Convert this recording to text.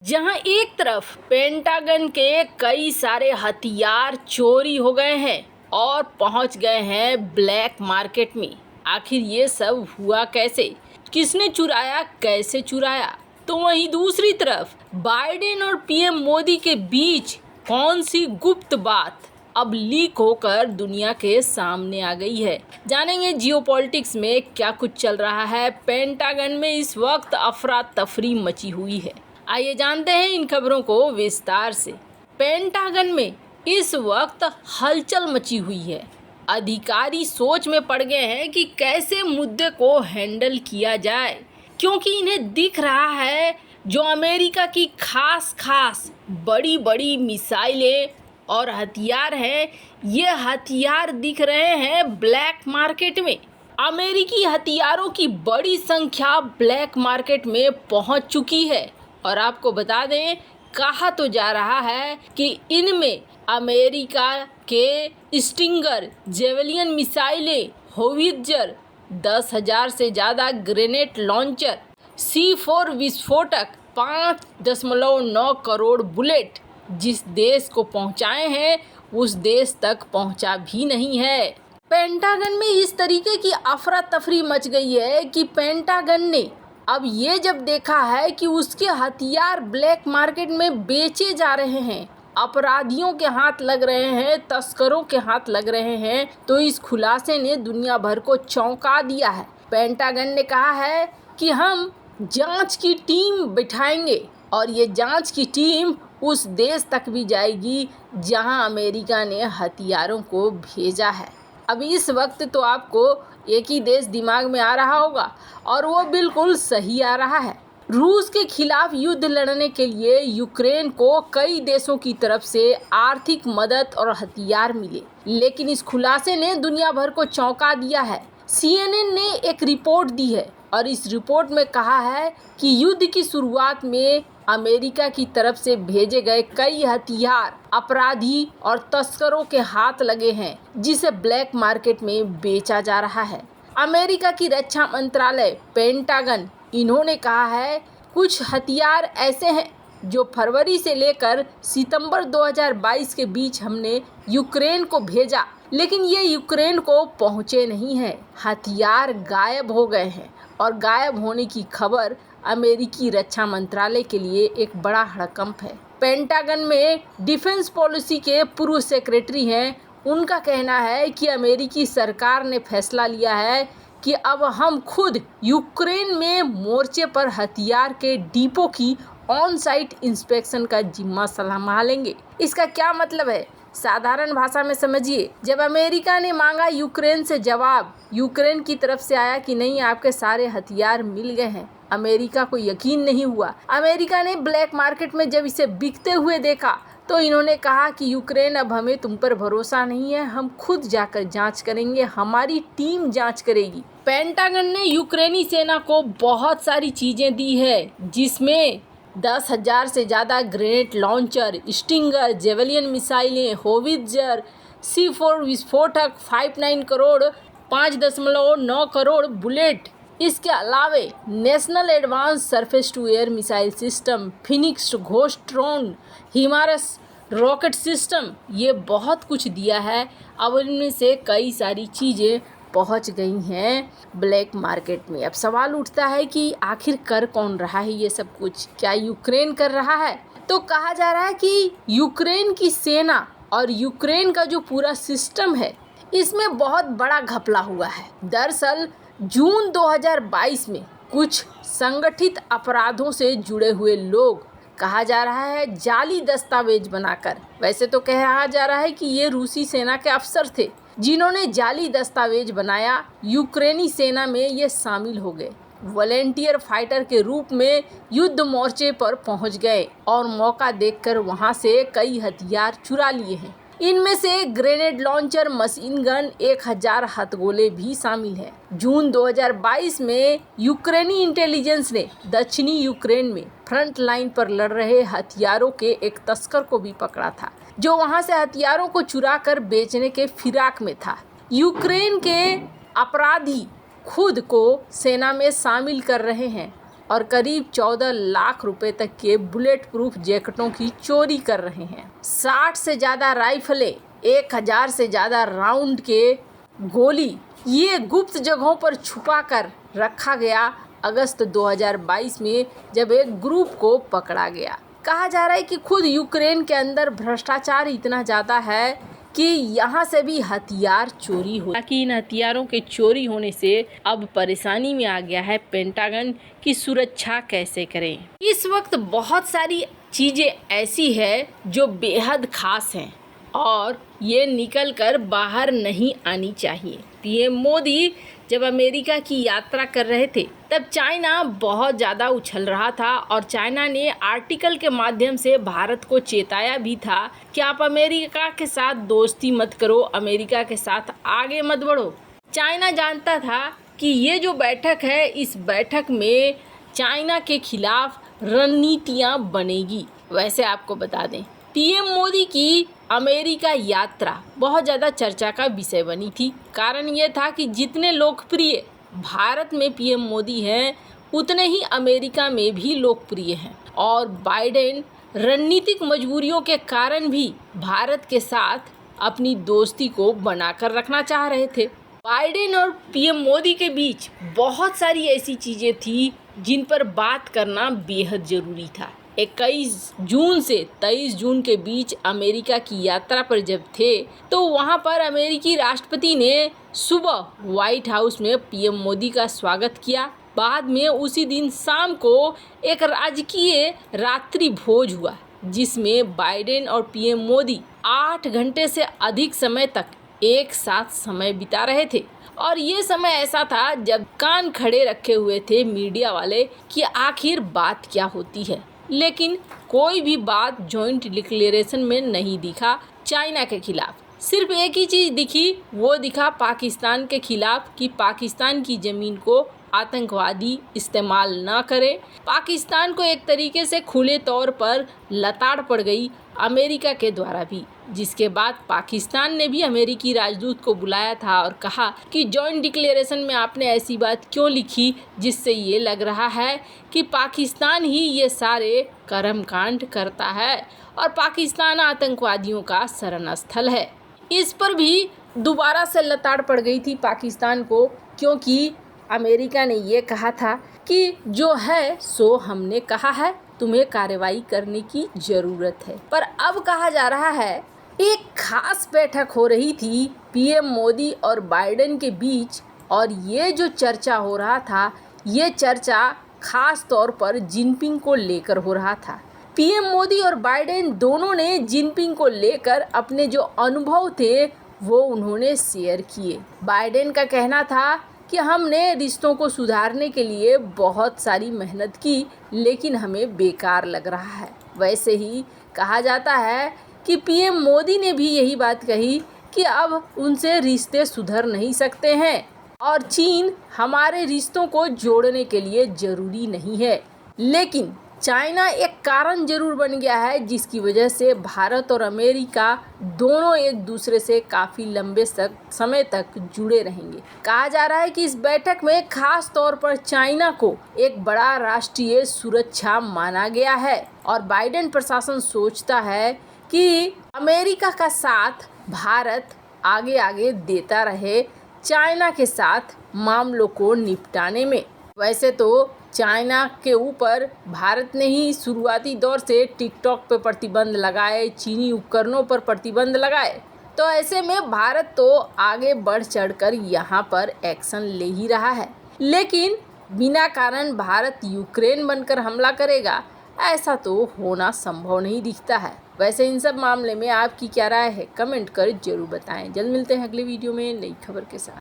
जहां एक तरफ पेंटागन के कई सारे हथियार चोरी हो गए हैं और पहुंच गए हैं ब्लैक मार्केट में। आखिर ये सब हुआ कैसे, किसने चुराया, कैसे चुराया? तो वहीं दूसरी तरफ बाइडेन और पीएम मोदी के बीच कौन सी गुप्त बात अब लीक होकर दुनिया के सामने आ गई है। जानेंगे जियोपॉलिटिक्स में क्या कुछ चल रहा है। पेंटागन में इस वक्त अफरा तफरी मची हुई है। आइए जानते हैं इन खबरों को विस्तार से। पेंटागन में इस वक्त हलचल मची हुई है। अधिकारी सोच में पड़ गए हैं कि कैसे मुद्दे को हैंडल किया जाए, क्योंकि इन्हें दिख रहा है जो अमेरिका की खास बड़ी बड़ी मिसाइलें और हथियार हैं, ये हथियार दिख रहे हैं ब्लैक मार्केट में। अमेरिकी हथियारों की बड़ी संख्या ब्लैक मार्केट में पहुंच चुकी है और आपको बता दें, कहा तो जा रहा है कि इनमें अमेरिका के स्टिंगर, जेवलियन मिसाइलें, होवित्जर, 10,000 से ज़्यादा ग्रेनेड लॉन्चर, C4 विस्फोटक, 5.9 करोड़ बुलेट जिस देश को पहुंचाए हैं उस देश तक पहुंचा भी नहीं है। पेंटागन में इस तरीके की अफरा तफरी मच गई है कि पेंटागन ने अब ये जब देखा है कि उसके हथियार ब्लैक मार्केट में बेचे जा रहे हैं, अपराधियों के हाथ लग रहे हैं, तस्करों के हाथ लग रहे हैं, तो इस खुलासे ने दुनिया भर को चौंका दिया है। पेंटागन ने कहा है कि हम जांच की टीम बिठाएंगे और ये जांच की टीम उस देश तक भी जाएगी जहां अमेरिका ने हथियारों को भेजा है। अब इस वक्त तो आपको एक ही देश दिमाग में आ रहा होगा और वो बिल्कुल सही आ रहा है। रूस के खिलाफ युद्ध लड़ने के लिए यूक्रेन को कई देशों की तरफ से आर्थिक मदद और हथियार मिले, लेकिन इस खुलासे ने दुनिया भर को चौंका दिया है। CNN ने एक रिपोर्ट दी है और इस रिपोर्ट में कहा है कि युद्ध की शुरुआत में अमेरिका की तरफ से भेजे गए कई हथियार अपराधी और तस्करों के हाथ लगे हैं, जिसे ब्लैक मार्केट में बेचा जा रहा है। अमेरिका की रक्षा मंत्रालय पेंटागन, इन्होंने कहा है कुछ हथियार ऐसे हैं जो फरवरी से लेकर सितंबर 2022 के बीच हमने यूक्रेन को भेजा, लेकिन ये यूक्रेन को पहुँचे नहीं हैं। हथियार गायब हो गए हैं और गायब होने की खबर अमेरिकी रक्षा मंत्रालय के लिए एक बड़ा हड़कंप है। पेंटागन में डिफेंस पॉलिसी के पूर्व सेक्रेटरी हैं, उनका कहना है कि अमेरिकी सरकार ने फैसला लिया है कि अब हम खुद यूक्रेन में मोर्चे पर हथियार के डिपो की ऑन साइट इंस्पेक्शन का जिम्मा संभालेंगे। इसका क्या मतलब है, साधारण भाषा में समझिए। जब अमेरिका ने मांगा यूक्रेन से जवाब, यूक्रेन की तरफ से आया कि नहीं, आपके सारे हथियार मिल गए हैं। अमेरिका को यकीन नहीं हुआ। अमेरिका ने ब्लैक मार्केट में जब इसे बिकते हुए देखा तो इन्होंने कहा कि यूक्रेन, अब हमें तुम पर भरोसा नहीं है, हम खुद जाकर जांच करेंगे, हमारी टीम जांच करेगी। पेंटागन ने यूक्रेनी सेना को बहुत सारी चीजें दी है, जिसमें 10,000 से ज़्यादा ग्रेनेड लॉन्चर, स्टिंगर, जेवलियन मिसाइलें, होवित्जर, C4 विस्फोटक, 5.9 करोड़ बुलेट। इसके अलावे national advance surface to air missile system, phoenix ghost drone, HIMARS rocket system, ये बहुत कुछ दिया है। अब इनमें से कई सारी चीज़ें पहुंच गई हैं ब्लैक मार्केट में। अब सवाल उठता है कि आखिर कर कौन रहा है ये सब कुछ? क्या यूक्रेन कर रहा है? तो कहा जा रहा है कि यूक्रेन की सेना और यूक्रेन का जो पूरा सिस्टम है, इसमें बहुत बड़ा घपला हुआ है। दरअसल जून 2022 में कुछ संगठित अपराधों से जुड़े हुए लोग, कहा जा रहा है जाली दस्तावेज बनाकर, वैसे तो कहा जा रहा है कि ये रूसी सेना के अफसर थे जिन्होंने जाली दस्तावेज बनाया, यूक्रेनी सेना में ये शामिल हो गए। वॉलेंटियर फाइटर के रूप में युद्ध मोर्चे पर पहुंच गए और मौका देखकर वहां से कई हथियार चुरा लिए हैं। इनमें से ग्रेनेड लॉन्चर, मशीन गन, 1000 हथगोले भी शामिल हैं। जून 2022 में यूक्रेनी इंटेलिजेंस ने दक्षिणी यूक्रेन में फ्रंट लाइन पर लड़ रहे हथियारों के एक तस्कर को भी पकड़ा था, जो वहां से हथियारों को चुरा कर बेचने के फिराक में था। यूक्रेन के अपराधी खुद को सेना में शामिल कर रहे हैं और करीब 14 लाख रुपए तक के बुलेट प्रूफ जैकेटों की चोरी कर रहे हैं। 60 से ज़्यादा राइफलें, 1000 से ज़्यादा राउंड के गोली, ये गुप्त जगहों पर छुपा कर रखा गया अगस्त 2022 में, जब एक ग्रुप को पकड़ा गया। कहा जा रहा है कि खुद यूक्रेन के अंदर भ्रष्टाचार इतना ज़्यादा है कि यहाँ से भी हथियार चोरी हो, ताकि इन हथियारों के चोरी होने से अब परेशानी में आ गया है पेंटागन की सुरक्षा कैसे करें। इस वक्त बहुत सारी चीज़ें ऐसी है जो बेहद खास हैं और ये निकल कर बाहर नहीं आनी चाहिए। पीएम मोदी जब अमेरिका की यात्रा कर रहे थे तब चाइना बहुत ज़्यादा उछल रहा था और चाइना ने आर्टिकल के माध्यम से भारत को चेताया भी था कि आप अमेरिका के साथ दोस्ती मत करो, अमेरिका के साथ आगे मत बढ़ो। चाइना जानता था कि ये जो बैठक है, इस बैठक में चाइना के खिलाफ रणनीतियाँ बनेगी। वैसे आपको बता दें, पीएम मोदी की अमेरिका यात्रा बहुत ज़्यादा चर्चा का विषय बनी थी। कारण ये था कि जितने लोकप्रिय भारत में पीएम मोदी हैं, उतने ही अमेरिका में भी लोकप्रिय हैं और बाइडेन रणनीतिक मजबूरियों के कारण भी भारत के साथ अपनी दोस्ती को बनाकर रखना चाह रहे थे। बाइडेन और पीएम मोदी के बीच बहुत सारी ऐसी चीज़ें थी जिन पर बात करना बेहद ज़रूरी था। 21 जून से 23 जून के बीच अमेरिका की यात्रा पर जब थे तो वहां पर अमेरिकी राष्ट्रपति ने सुबह व्हाइट हाउस में पीएम मोदी का स्वागत किया। बाद में उसी दिन शाम को एक राजकीय रात्रि भोज हुआ जिसमें बाइडेन और पीएम मोदी 8 घंटे से अधिक समय तक एक साथ समय बिता रहे थे। और ये समय ऐसा था जब कान खड़े रखे हुए थे मीडिया वाले कि आखिर बात क्या होती है, लेकिन कोई भी बात जॉइंट डिक्लेरेशन में नहीं दिखा चाइना के खिलाफ। सिर्फ एक ही चीज़ दिखी, वो दिखा पाकिस्तान के खिलाफ कि पाकिस्तान की ज़मीन को आतंकवादी इस्तेमाल ना करें। पाकिस्तान को एक तरीके से खुले तौर पर लताड़ पड़ गई अमेरिका के द्वारा भी, जिसके बाद पाकिस्तान ने भी अमेरिकी राजदूत को बुलाया था और कहा कि जॉइंट डिक्लेरेशन में आपने ऐसी बात क्यों लिखी जिससे ये लग रहा है कि पाकिस्तान ही ये सारे कर्मकांड करता है और पाकिस्तान आतंकवादियों का शरण स्थल है। इस पर भी दोबारा से लताड़ पड़ गई थी पाकिस्तान को, क्योंकि अमेरिका ने ये कहा था कि जो है सो हमने कहा है, तुम्हें कार्रवाई करने की ज़रूरत है। पर अब कहा जा रहा है एक खास बैठक हो रही थी पीएम मोदी और बाइडेन के बीच और ये जो चर्चा हो रहा था, ये चर्चा खास तौर पर जिनपिंग को लेकर हो रहा था। पीएम मोदी और बाइडेन दोनों ने जिनपिंग को लेकर अपने जो अनुभव थे वो उन्होंने शेयर किए। बाइडेन का कहना था कि हमने रिश्तों को सुधारने के लिए बहुत सारी मेहनत की, लेकिन हमें बेकार लग रहा है। वैसे ही कहा जाता है कि पीएम मोदी ने भी यही बात कही कि अब उनसे रिश्ते सुधर नहीं सकते हैं और चीन हमारे रिश्तों को जोड़ने के लिए ज़रूरी नहीं है। लेकिन चाइना एक कारण जरूर बन गया है जिसकी वजह से भारत और अमेरिका दोनों एक दूसरे से काफ़ी लंबे समय तक जुड़े रहेंगे। कहा जा रहा है कि इस बैठक में खास तौर पर चाइना को एक बड़ा राष्ट्रीय सुरक्षा माना गया है और बाइडेन प्रशासन सोचता है कि अमेरिका का साथ भारत आगे आगे देता रहे चाइना के साथ मामलों को निपटाने में। वैसे तो चाइना के ऊपर भारत ने ही शुरुआती दौर से टिकटॉक पे प्रतिबंध लगाए, चीनी उपकरणों पर प्रतिबंध लगाए, तो ऐसे में भारत तो आगे बढ़ चढ़कर यहाँ पर एक्शन ले ही रहा है। लेकिन बिना कारण भारत यूक्रेन बनकर हमला करेगा, ऐसा तो होना संभव नहीं दिखता है। वैसे इन सब मामले में आपकी क्या राय है, कमेंट कर जरूर बताएं। जल्द मिलते हैं अगले वीडियो में नई खबर के साथ।